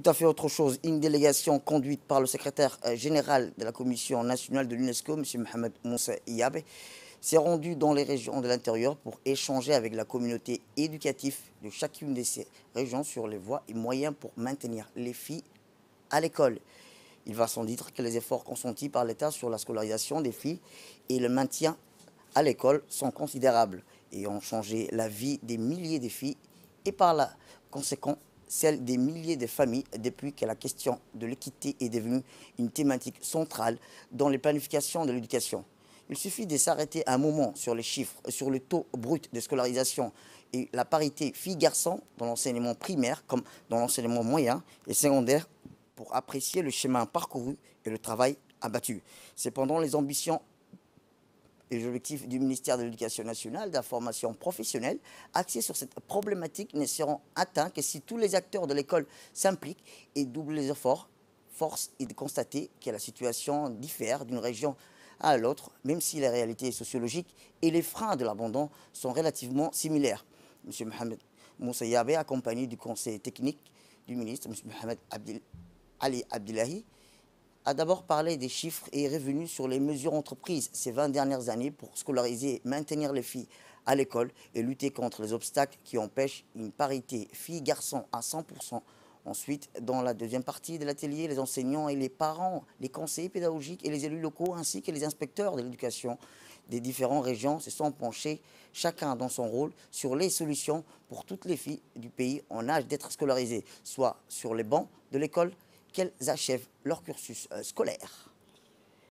Tout à fait autre chose. Une délégation conduite par le secrétaire général de la Commission nationale de l'UNESCO, M. Mohamed Moussa Iyabe, s'est rendu dans les régions de l'intérieur pour échanger avec la communauté éducative de chacune de ces régions sur les voies et moyens pour maintenir les filles à l'école. Il va sans dire que les efforts consentis par l'État sur la scolarisation des filles et le maintien à l'école sont considérables et ont changé la vie des milliers de filles et par la conséquence celle des milliers de familles depuis que la question de l'équité est devenue une thématique centrale dans les planifications de l'éducation. Il suffit de s'arrêter un moment sur les chiffres, sur le taux brut de scolarisation et la parité filles-garçons dans l'enseignement primaire comme dans l'enseignement moyen et secondaire pour apprécier le chemin parcouru et le travail abattu. Cependant, les ambitions et les objectifs du ministère de l'Éducation nationale, de la formation professionnelle, axés sur cette problématique ne seront atteints que si tous les acteurs de l'école s'impliquent et doublent les efforts. Force est de constater que la situation diffère d'une région à l'autre, même si les réalités sociologiques et les freins de l'abandon sont relativement similaires. M. Mohamed Moussa Iyabe, accompagné du conseil technique du ministre, M. Mohamed Ali Abdillahi, a d'abord parlé des chiffres et est revenu sur les mesures entreprises ces 20 dernières années pour scolariser et maintenir les filles à l'école et lutter contre les obstacles qui empêchent une parité filles-garçons à 100%. Ensuite, dans la deuxième partie de l'atelier, les enseignants et les parents, les conseillers pédagogiques et les élus locaux ainsi que les inspecteurs de l'éducation des différentes régions se sont penchés, chacun dans son rôle, sur les solutions pour toutes les filles du pays en âge d'être scolarisées, soit sur les bancs de l'école, qu'elles achèvent leur cursus scolaire.